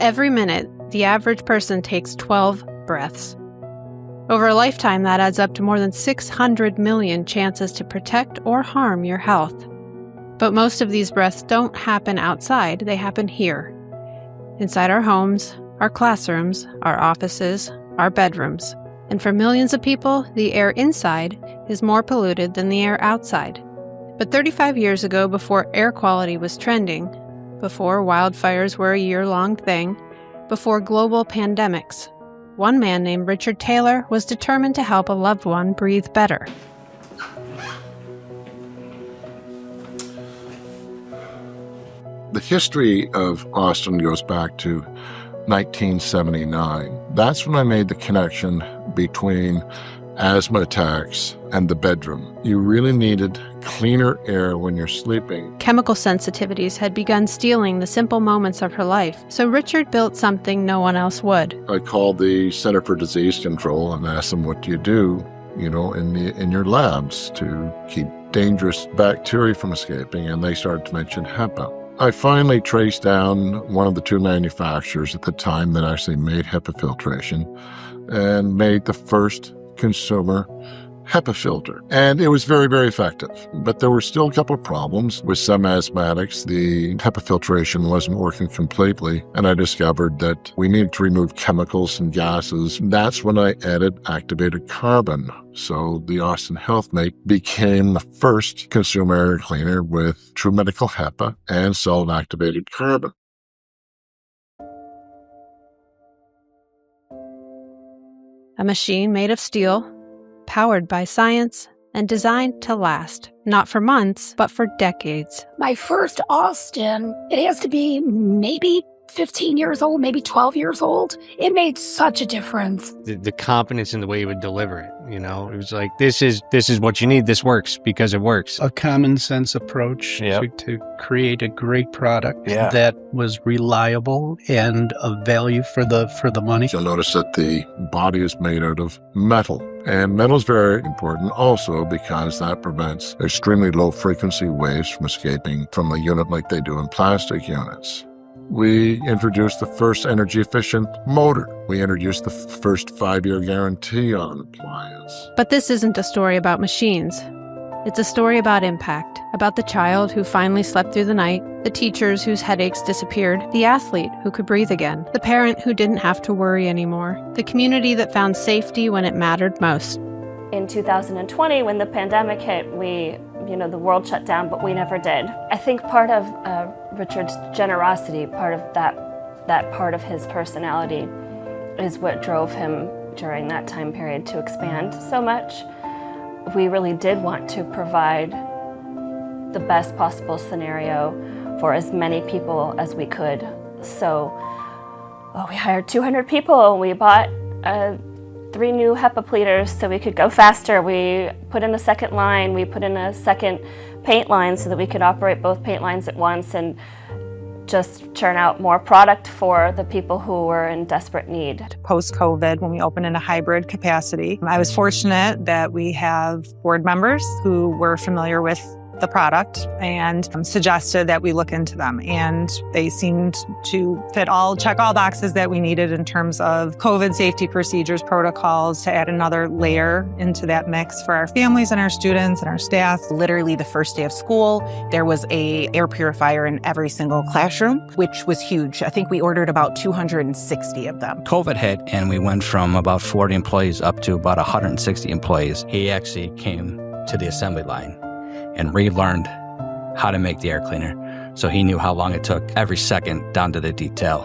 Every minute, the average person takes 12 breaths. Over a lifetime, that adds up to more than 600 million chances to protect or harm your health. But most of these breaths don't happen outside, they happen here. Inside our homes, our classrooms, our offices, our bedrooms. And for millions of people, the air inside is more polluted than the air outside. But 35 years ago, before air quality was trending, before wildfires were a year-long thing, before global pandemics, one man named Richard Taylor was determined to help a loved one breathe better. The history of Austin goes back to 1979. That's when I made the connection between asthma attacks and the bedroom. You really needed cleaner air when you're sleeping. Chemical sensitivities had begun stealing the simple moments of her life, so Richard built something no one else would. I called the Center for Disease Control and asked them, what do you do, in your labs to keep dangerous bacteria from escaping? And they started to mention HEPA. I finally traced down one of the two manufacturers at the time that actually made HEPA filtration and made the first consumer HEPA filter. And it was very, very effective. But there were still a couple of problems with some asthmatics. The HEPA filtration wasn't working completely. And I discovered that we needed to remove chemicals and gases. That's when I added activated carbon. So the Austin HealthMate became the first consumer air cleaner with true medical HEPA and solid activated carbon. A machine made of steel, powered by science, and designed to last, not for months, but for decades. My first Austin, it has to be maybe 15 years old, maybe 12 years old. It made such a difference. The confidence in the way he would deliver it, it was like, this is what you need. This works because it works. A common sense approach to create a great product that was reliable and of value for the money. You'll notice that the body is made out of metal. And metal is very important also because that prevents extremely low frequency waves from escaping from a unit like they do in plastic units. We introduced the first energy-efficient motor. We introduced the first 5-year guarantee on appliance. But this isn't a story about machines. It's a story about impact, about the child who finally slept through the night, the teachers whose headaches disappeared, the athlete who could breathe again, the parent who didn't have to worry anymore, the community that found safety when it mattered most. In 2020, when the pandemic hit, the world shut down, but we never did. I think part of Richard's generosity, part of that part of his personality is what drove him during that time period to expand so much. We really did want to provide the best possible scenario for as many people as we could. So we hired 200 people, and we bought 3 new HEPA pleaters so we could go faster. We put in a second line, we put in a second paint line so that we could operate both paint lines at once and just churn out more product for the people who were in desperate need. Post-COVID, when we opened in a hybrid capacity, I was fortunate that we have board members who were familiar with the product and suggested that we look into them. And they seemed to check all boxes that we needed in terms of COVID safety procedures, protocols, to add another layer into that mix for our families and our students and our staff. Literally the first day of school, there was a air purifier in every single classroom, which was huge. I think we ordered about 260 of them. COVID hit and we went from about 40 employees up to about 160 employees. He actually came to the assembly line and relearned how to make the air cleaner. So he knew how long it took every second down to the detail.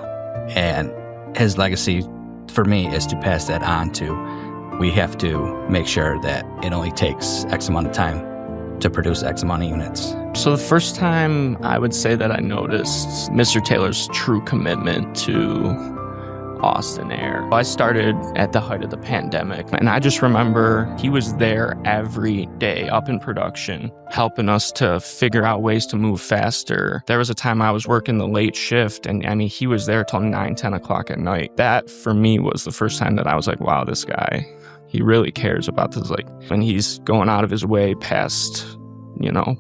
And his legacy for me is to pass that on to, we have to make sure that it only takes X amount of time to produce X amount of units. So the first time I would say that I noticed Mr. Taylor's true commitment to Austin Air. I started at the height of the pandemic, and I just remember he was there every day up in production, helping us to figure out ways to move faster. There was a time I was working the late shift, and he was there till 9, 10 o'clock at night. That, for me, was the first time that I was like, wow, this guy, he really cares about this. When he's going out of his way past,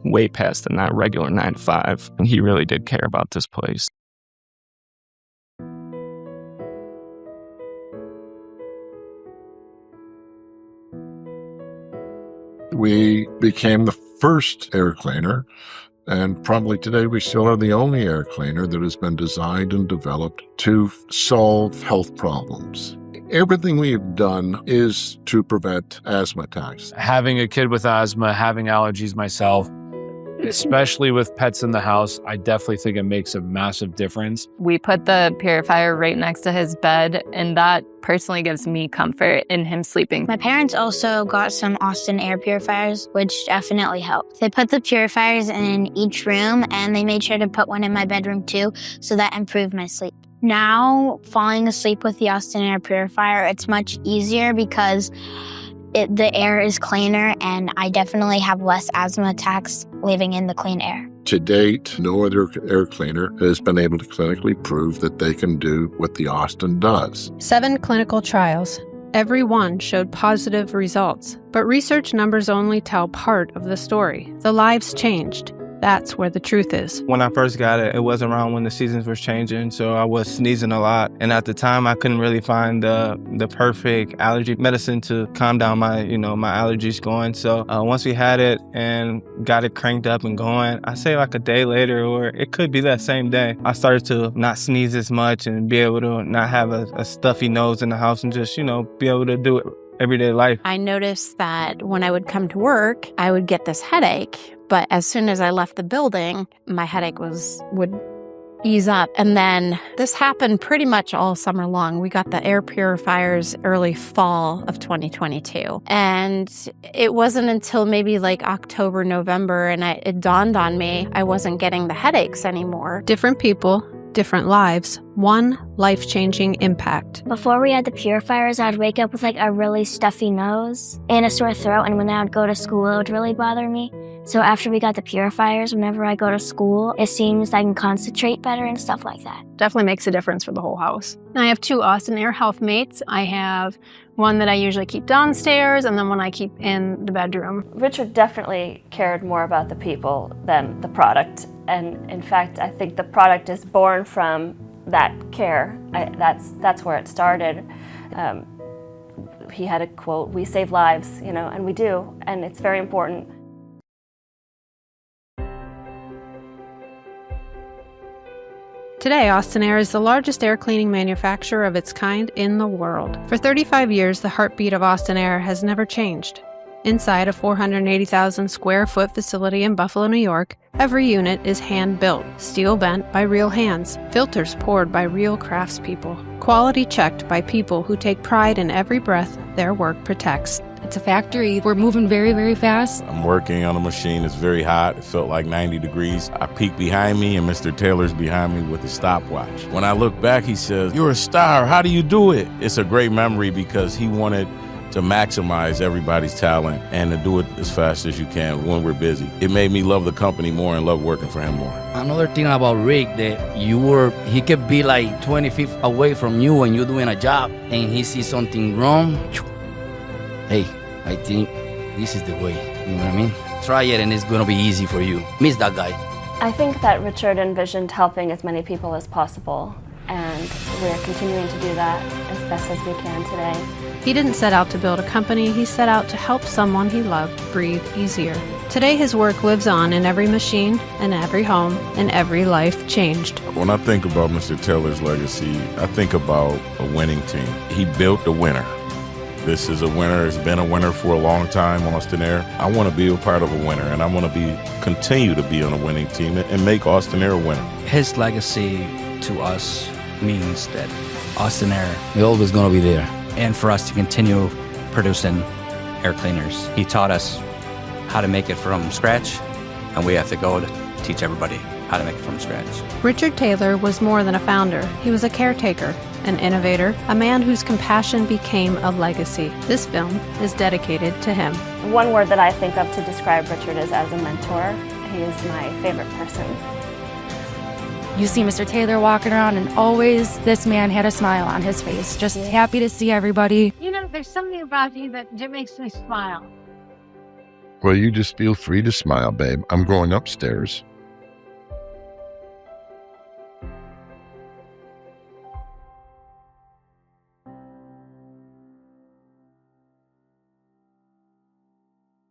way past the regular 9 to 5, and he really did care about this place. We became the first air cleaner, and probably today we still are the only air cleaner that has been designed and developed to solve health problems. Everything we have done is to prevent asthma attacks. Having a kid with asthma, having allergies myself, especially with pets in the house, I definitely think it makes a massive difference. We put the purifier right next to his bed, and that personally gives me comfort in him sleeping. My parents also got some Austin air purifiers, which definitely helped. They put the purifiers in each room, and they made sure to put one in my bedroom too, so that improved my sleep. Now, falling asleep with the Austin air purifier, it's much easier because the air is cleaner, and I definitely have less asthma attacks living in the clean air. To date, no other air cleaner has been able to clinically prove that they can do what the Austin does. 7 clinical trials. Every one showed positive results, but research numbers only tell part of the story. The lives changed. That's where the truth is. When I first got it, it was around when the seasons were changing, so I was sneezing a lot. And at the time, I couldn't really find the perfect allergy medicine to calm down my allergies going. So once we had it and got it cranked up and going, I say like a day later, or it could be that same day, I started to not sneeze as much and be able to not have a stuffy nose in the house and just, be able to do it everyday life. I noticed that when I would come to work, I would get this headache. But as soon as I left the building, my headache would ease up. And then this happened pretty much all summer long. We got the air purifiers early fall of 2022. And it wasn't until maybe like October, November, and it dawned on me I wasn't getting the headaches anymore. Different people, different lives, one life-changing impact. Before we had the purifiers, I'd wake up with like a really stuffy nose and a sore throat, and when I would go to school, it would really bother me. So after we got the purifiers, whenever I go to school, it seems I can concentrate better and stuff like that. Definitely makes a difference for the whole house. I have 2 Austin Air HealthMates. I have one that I usually keep downstairs and then one I keep in the bedroom. Richard definitely cared more about the people than the product. And in fact, I think the product is born from that care. That's where it started. He had a quote, "We save lives," and we do, and it's very important. Today, Austin Air is the largest air cleaning manufacturer of its kind in the world. For 35 years, the heartbeat of Austin Air has never changed. Inside a 480,000 square foot facility in Buffalo, New York, every unit is hand-built, steel bent by real hands, filters poured by real craftspeople, quality checked by people who take pride in every breath their work protects. It's a factory. We're moving very, very fast. I'm working on a machine. It's very hot. It felt like 90 degrees. I peek behind me, and Mr. Taylor's behind me with his stopwatch. When I look back, he says, "You're a star. How do you do it?" It's a great memory because he wanted to maximize everybody's talent and to do it as fast as you can when we're busy. It made me love the company more and love working for him more. Another thing about Rick, that he could be like 20 feet away from you when you're doing a job and he sees something wrong. Hey, I think this is the way, you know what I mean? Try it and it's gonna be easy for you. Miss that guy. I think that Richard envisioned helping as many people as possible, and we're continuing to do that as best as we can today. He didn't set out to build a company, he set out to help someone he loved breathe easier. Today his work lives on in every machine, in every home, in every life changed. When I think about Mr. Taylor's legacy, I think about a winning team. He built a winner. This is a winner. It's been a winner for a long time, Austin Air. I want to be a part of a winner, and I want to continue to be on a winning team and make Austin Air a winner. His legacy to us means that Austin Air is always going to be there. And for us to continue producing air cleaners. He taught us how to make it from scratch, and we have to go to teach everybody how to make it from scratch. Richard Taylor was more than a founder. He was a caretaker, an innovator, a man whose compassion became a legacy. This film is dedicated to him. One word that I think of to describe Richard is as a mentor. He is my favorite person. You see Mr. Taylor walking around, and always this man had a smile on his face, just happy to see everybody. There's something about you that makes me smile. Well, you just feel free to smile, babe. I'm going upstairs.